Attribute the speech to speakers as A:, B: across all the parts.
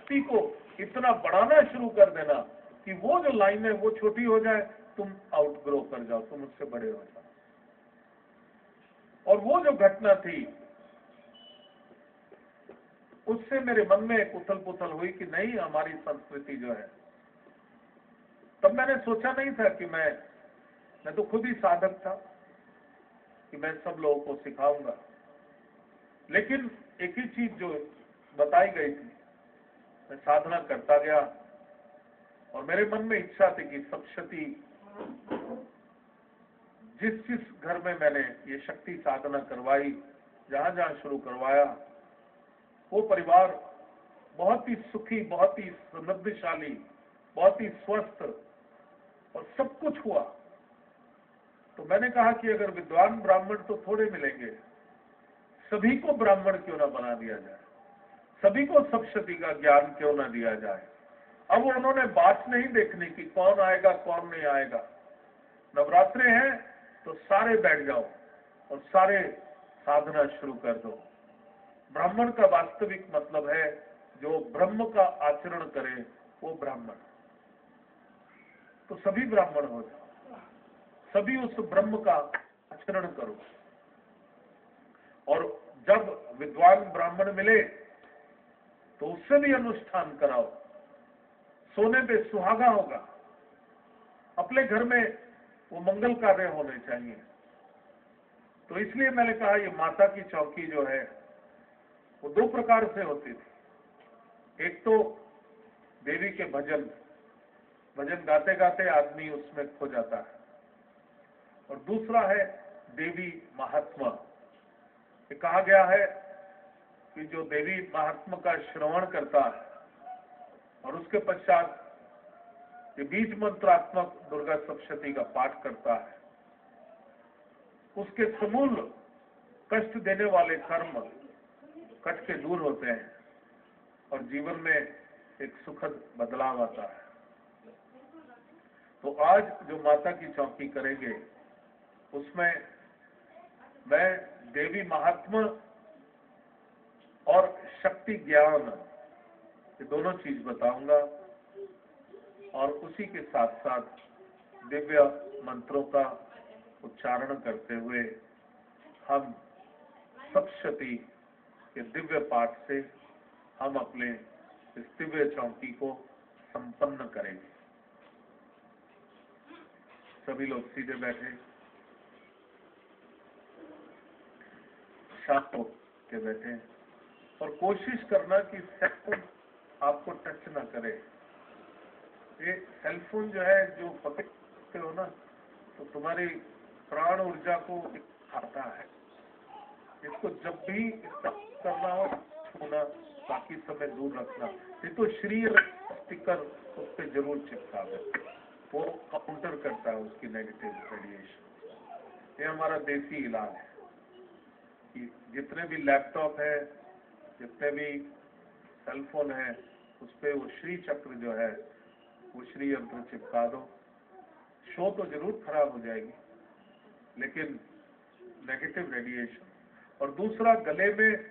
A: शक्ति को इतना बढ़ाना शुरू कर देना कि वो जो लाइन है वो छोटी हो जाए, तुम आउटग्रो कर जाओ, तुम उससे बड़े हो जाओ। और वो जो घटना थी उससे मेरे मन में एक उथल पुथल हुई कि नहीं, हमारी संस्कृति जो है, तब मैंने सोचा नहीं था कि मैं तो खुद ही साधक था कि मैं सब लोगों को सिखाऊंगा। लेकिन एक ही चीज जो बताई गई थी, मैं साधना करता गया और मेरे मन में इच्छा थी कि सप्तशती, जिस घर में मैंने ये शक्ति साधना करवाई, जहां जहां शुरू करवाया, वो परिवार बहुत ही सुखी, बहुत ही समृद्धशाली, बहुत ही स्वस्थ और सब कुछ हुआ। तो मैंने कहा कि अगर विद्वान ब्राह्मण तो थोड़े मिलेंगे, सभी को ब्राह्मण क्यों ना बना दिया जाए, सभी को सप्तशती का ज्ञान क्यों ना दिया जाए। अब उन्होंने बात नहीं देखनी कि कौन आएगा कौन नहीं आएगा। नवरात्रे हैं तो सारे बैठ जाओ और सारे साधना शुरू कर दो। ब्राह्मण का वास्तविक मतलब है जो ब्रह्म का आचरण करे वो ब्राह्मण। तो सभी ब्राह्मण हो जाओ, सभी उस ब्रह्म का आचरण करो। और जब विद्वान ब्राह्मण मिले तो उससे भी अनुष्ठान कराओ। सोने पे सुहागा होगा, अपने घर में वो मंगल कार्य होने चाहिए। तो इसलिए मैंने कहा ये माता की चौकी जो है वो दो प्रकार से होती थी। एक तो देवी के भजन गाते गाते आदमी उसमें खो जाता है, और दूसरा है देवी महात्मा। ये कहा गया है कि जो देवी महात्मा का श्रवण करता है और उसके पश्चात ये बीज मंत्रात्मक दुर्गा सप्तशती का पाठ करता है, उसके समूल कष्ट देने वाले कर्म कट के दूर होते हैं और जीवन में एक सुखद बदलाव आता है। तो आज जो माता की चौकी करेंगे उसमें मैं देवी महात्मा और शक्ति ज्ञान ये दोनों चीज बताऊंगा, और उसी के साथ साथ दिव्य मंत्रों का उच्चारण करते हुए हम सप्तशती के दिव्य पाठ से हम अपने इस दिव्य चौकी को संपन्न करेंगे। सभी लोग सीधे बैठे, शांत होकर बैठे, और कोशिश करना कि सेलफोन आपको टच ना करे। ये सेलफोन जो है, जो पकड़ते हो ना, तो तुम्हारी प्राण ऊर्जा को खाता है। इसको जब भी इस्तेमाल करना हो छूना, बाकी समय दूर रखना। ये तो शरीर स्टिकर उस पर जरूर चिपका दे, वो काउंटर करता है उसकी नेगेटिव रेडिएशन। ये हमारा देसी इलाज है कि जितने भी लैपटॉप है, जितने भी सेलफोन है, उस पर वो श्री चक्र जो है वो श्री यंत्र चिपका दो। शो तो जरूर खराब हो जाएगी, लेकिन नेगेटिव रेडिएशन। और दूसरा, गले में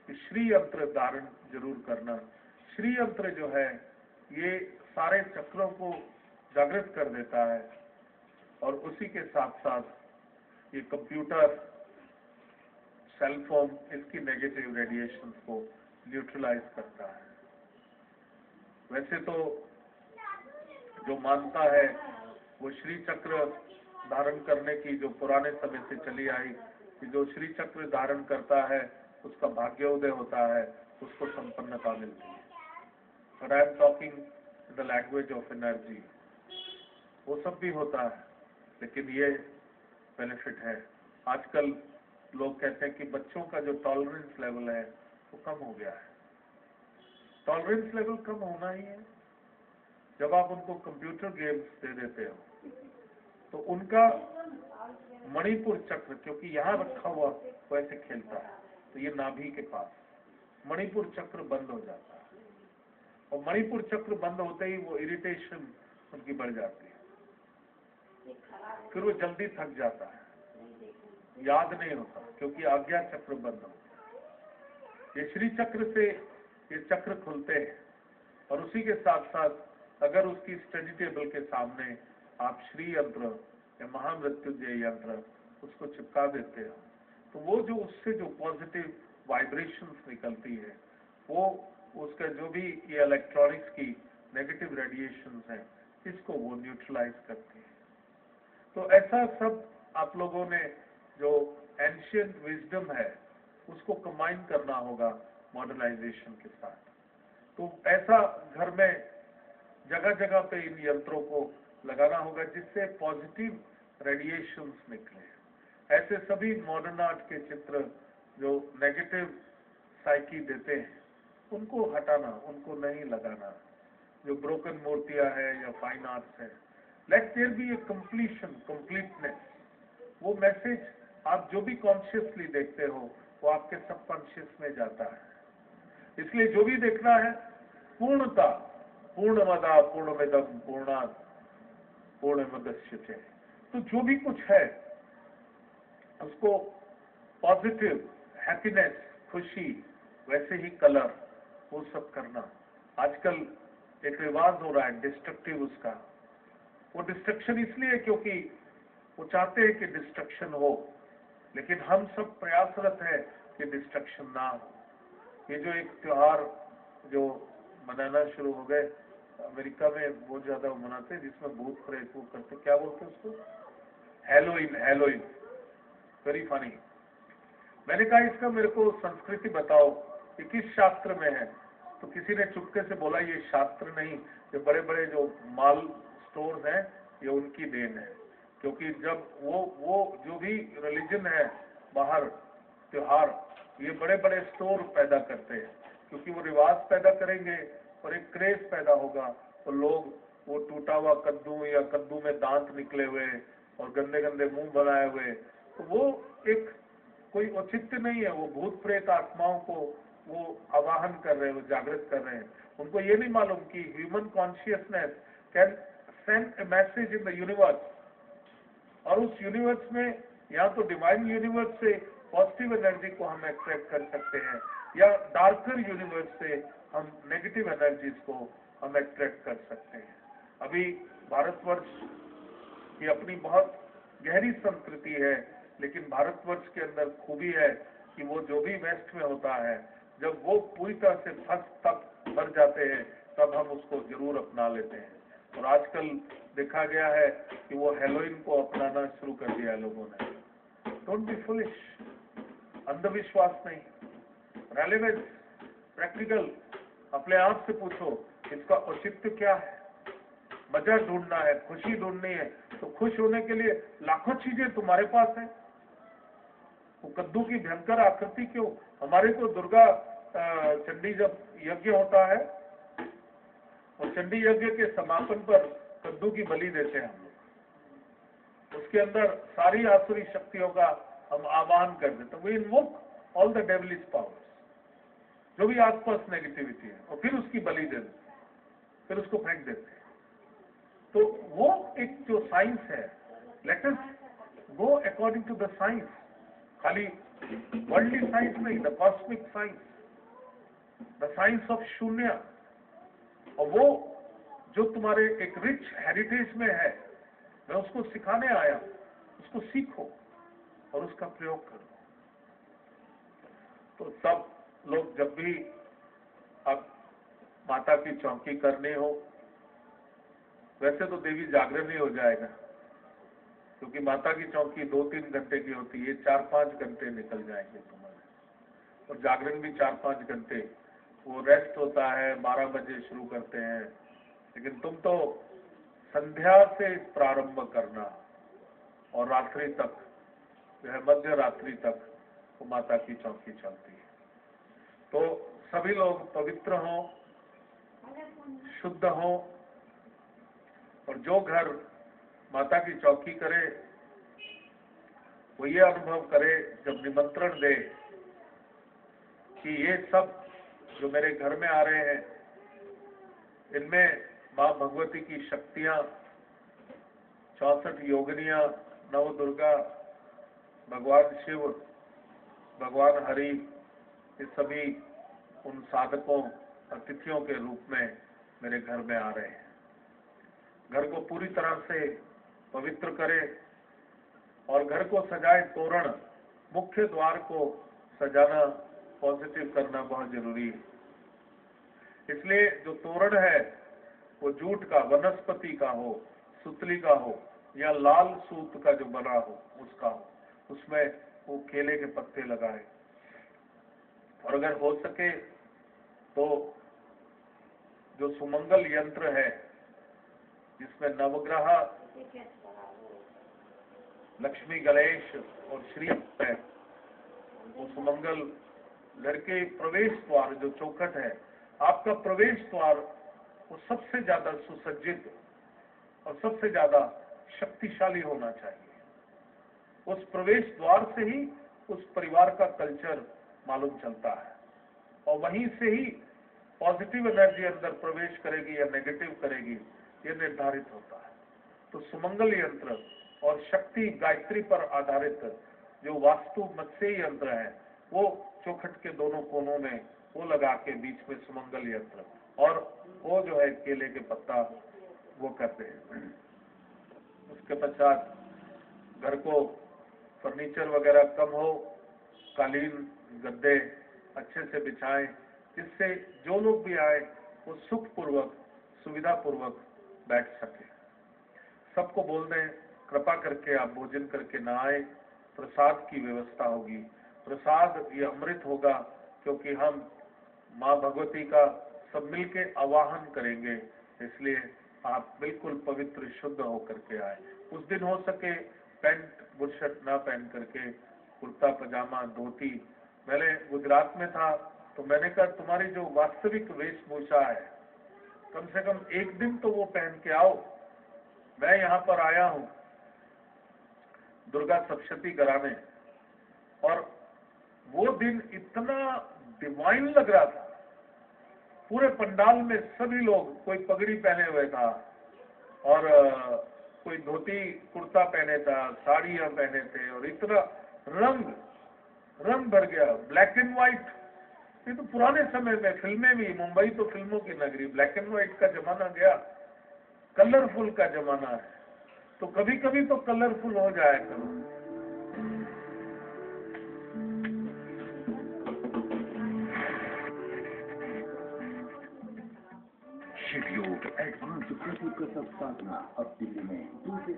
A: श्री यंत्र धारण जरूर करना। श्री यंत्र जो है ये सारे चक्रों को जागृत कर देता है, और उसी के साथ साथ ये कंप्यूटर, सेलफोन, इसकी नेगेटिव रेडिएशन को न्यूट्रलाइज करता है। वैसे तो जो मानता है वो श्री चक्र धारण करने की जो पुराने समय से चली आई कि जो श्री चक्र धारण करता है उसका भाग्योदय होता है, उसको संपन्नता मिलती है। But I am talking the language of energy. वो सब भी होता है, लेकिन ये बेनिफिट है। आजकल लोग कहते हैं कि बच्चों का जो टॉलरेंस लेवल है वो कम हो गया है। टॉलरेंस लेवल कम होना ही है। जब आप उनको कंप्यूटर गेम्स दे देते हो तो उनका मणिपुर चक्र, क्योंकि यहाँ रखा हुआ वैसे खेलता है, तो ये नाभि के पास मणिपुर चक्र बंद हो जाता है, और मणिपुर चक्र बंद होते ही वो इरिटेशन उनकी बढ़ जाती है, फिर वो जल्दी थक जाता है, याद नहीं होता, क्योंकि आज्ञा चक्र बंद होता है। ये श्री चक्र से ये चक्र खुलते हैं, और उसी के साथ साथ अगर उसकी स्टडी टेबल के सामने आप श्री यंत्र या महामृत्युंजय यंत्र उसको चिपका देते हो, तो वो जो उससे जो पॉजिटिव वाइब्रेशंस निकलती है, वो उसका जो भी ये इलेक्ट्रॉनिक्स की नेगेटिव रेडिएशंस हैं, इसको वो न्यूट्रलाइज करती है। तो ऐसा सब आप लोगों ने जो एंशिएंट विजडम है उसको कंबाइन करना होगा मॉडर्नाइजेशन के साथ। तो ऐसा घर में जगह जगह पे इन यंत्रों को लगाना होगा जिससे पॉजिटिव रेडिएशंस निकले। ऐसे सभी मॉडर्न आर्ट के चित्र जो नेगेटिव साइकी देते हैं उनको हटाना, उनको नहीं लगाना। जो ब्रोकन मूर्तियां हैं या फाइन आर्ट्स है, let there be a completion, completeness. वो मैसेज आप जो भी कॉन्शियसली देखते हो वो आपके सबकॉन्शियस में जाता है। इसलिए जो भी देखना है पूर्णता, पूर्णमदा पूर्णमिदं पूर्णात् पूर्णमुदच्यते। तो जो भी कुछ है उसको पॉजिटिव, हैप्पीनेस, खुशी, वैसे ही कलर, वो सब करना। आजकल एक रिवाज हो रहा है डिस्ट्रक्टिव उसका। वो डिस्ट्रक्शन इसलिए क्योंकि वो चाहते हैं कि डिस्ट्रक्शन हो, लेकिन हम सब प्रयासरत है कि डिस्ट्रक्शन ना हो। ये जो एक त्योहार जो मनाना शुरू हो गए अमेरिका में, बहुत ज्यादा मनाते हैं, जिसमें भूत प्रेत वो करते, क्या बोलते हैं उसको, हैलोइन। हैलोइन वेरी फनी। मैंने कहा इसका मेरे को संस्कृति बताओ, ये किस शास्त्र में है? तो किसी ने चुपके से बोला ये शास्त्र नहीं, ये बड़े बड़े जो माल स्टोर्स हैं ये उनकी देन है। क्योंकि जब वो जो भी रिलीजन है बाहर त्योहार, ये बड़े बड़े स्टोर पैदा करते हैं, क्योंकि वो रिवाज पैदा करेंगे और एक क्रेज पैदा होगा। तो लोग वो टूटा हुआ कद्दू या कद्दू में दांत निकले हुए और गंदे गंदे मुंह बनाए हुए, तो वो एक कोई औचित्य नहीं है। वो भूत प्रेत आत्माओं को वो आवाहन कर रहे हैं, वो जागृत कर रहे हैं। उनको ये नहीं मालूम कि human consciousness can send A message in the universe, और उस यूनिवर्स में या तो डिवाइन यूनिवर्स से पॉजिटिव एनर्जी को हम एक्सट्रैक्ट कर सकते हैं, या डार्कर यूनिवर्स से हम नेगेटिव एनर्जीज को हम एक्सट्रैक्ट कर सकते हैं। अभी भारतवर्ष की अपनी बहुत गहरी संस्कृति है, लेकिन भारतवर्ष के अंदर खूबी है कि वो जो भी वेस्ट में होता है, जब वो पूरी तरह से फंस तब भर जाते हैं, तब हम उसको जरूर अपना लेते हैं। और आजकल देखा गया है कि वो हेलोइन को अपनाना शुरू कर दिया है लोगों ने। Don't be foolish. अंधविश्वास नहीं, रेलेवेंस, प्रैक्टिकल। अपने आप से पूछो इसका औचित्य क्या है। मजा ढूंढना है, खुशी ढूंढनी है, तो खुश होने के लिए लाखों चीजें तुम्हारे पास है। वो कद्दू की भयंकर आकृति क्यों? हमारे तो दुर्गा चंडी जब यज्ञ होता है और चंडी यज्ञ के समापन पर कद्दू की बलि देते हैं हम लोग। उसके अंदर सारी आसुरी शक्तियों का हम आह्वान कर देते हैं। We invoke all the devilish powers, जो भी आसपास नेगेटिविटी है, और फिर उसकी बलि दे देते हैं, फिर उसको फेंक देते हैं। तो वो एक जो साइंस है, let us go according to the science. खाली वर्ल्डली साइंस नहीं, the cosmic science, the science of शून्य। और वो जो तुम्हारे एक रिच हेरिटेज में है, मैं उसको सिखाने आया, उसको सीखो और उसका प्रयोग करो। तो सब लोग जब भी अब माता की चौकी करनी हो, वैसे तो देवी जागरण ही हो जाएगा, क्योंकि माता की चौकी 2-3 घंटे की होती है, 4-5 घंटे निकल जाएंगे तुम्हारे। और जागरण भी 4-5 घंटे, वो रेस्ट होता है, 12 बजे शुरू करते हैं। लेकिन तुम तो संध्या से प्रारंभ करना और रात्रि तक, जो है मध्य रात्रि तक वो माता की चौकी चलती है। तो सभी लोग पवित्र हों, शुद्ध हों, और जो घर माता की चौकी करे वो ये अनुभव करे जब निमंत्रण दे कि ये सब जो मेरे घर में आ रहे हैं, इनमें माँ भगवती की शक्तियां, 64 योगिनियां, नव दुर्गा, भगवान शिव, भगवान हरि, ये सभी उन साधकों, अतिथियों के रूप में मेरे घर में आ रहे हैं। घर को पूरी तरह से पवित्र करें और घर को सजाए। तोरण, मुख्य द्वार को सजाना, पॉजिटिव करना बहुत जरूरी है। इसलिए जो तोरण है वो जूट का, वनस्पति का हो, सुतली का हो या लाल सूत का जो बना हो उसका हो, उसमें वो केले के पत्ते लगाए। और अगर हो सके तो जो सुमंगल यंत्र है जिसमें नवग्रह, लक्ष्मी, गणेश और श्री है, वो सुमंगल घर के प्रवेश द्वार जो चौखट है, आपका प्रवेश द्वार वो सबसे ज्यादा सुसज्जित और सबसे ज्यादा शक्तिशाली होना चाहिए। उस प्रवेश द्वार से ही उस परिवार का कल्चर मालूम चलता है और वहीं से ही पॉजिटिव एनर्जी अंदर प्रवेश करेगी या नेगेटिव करेगी ये निर्धारित होता है। तो सुमंगल यंत्र और शक्ति गायत्री पर आधारित जो वास्तु मत्स्य यंत्र है वो चौखट के दोनों कोनों में वो लगा के बीच में सुमंगल यंत्र, और वो जो है केले के पत्ता वो करते हैं। उसके पश्चात घर को फर्नीचर वगैरह कम हो, कालीन गद्दे अच्छे से बिछाएं जिससे जो लोग भी आए वो सुखपूर्वक सुविधा पूर्वक बैठ सके। सबको बोल दें कृपा करके आप भोजन करके ना आए, प्रसाद की व्यवस्था होगी। प्रसाद ये अमृत होगा क्योंकि हम माँ भगवती का सब मिलके आवाहन करेंगे, इसलिए आप बिल्कुल पवित्र शुद्ध होकर के आए। उस दिन हो सके पैंट बुशर्ट ना पहन करके कुर्ता पजामा धोती। मैंने गुजरात में था तो मैंने कहा तुम्हारी जो वास्तविक वेशभूषा है कम से कम एक दिन तो वो पहन के आओ। मैं यहाँ पर आया हूँ दुर्गा सप्तशती कराने और वो दिन इतना डिवाइन लग रहा था। पूरे पंडाल में सभी लोग, कोई पगड़ी पहने हुए था और कोई धोती कुर्ता पहने था, साड़ियां पहने थे और इतना रंग भर गया। ब्लैक एंड व्हाइट, ये तो पुराने समय में फिल्में भी, मुंबई तो फिल्मों की नगरी, ब्लैक एंड व्हाइट का जमाना गया, कलरफुल का जमाना है। तो कभी कभी तो कलरफुल हो जाए करो।
B: शिवयोग एडवांस प्रति प्रसव साधना अब दिल्ली में 2 से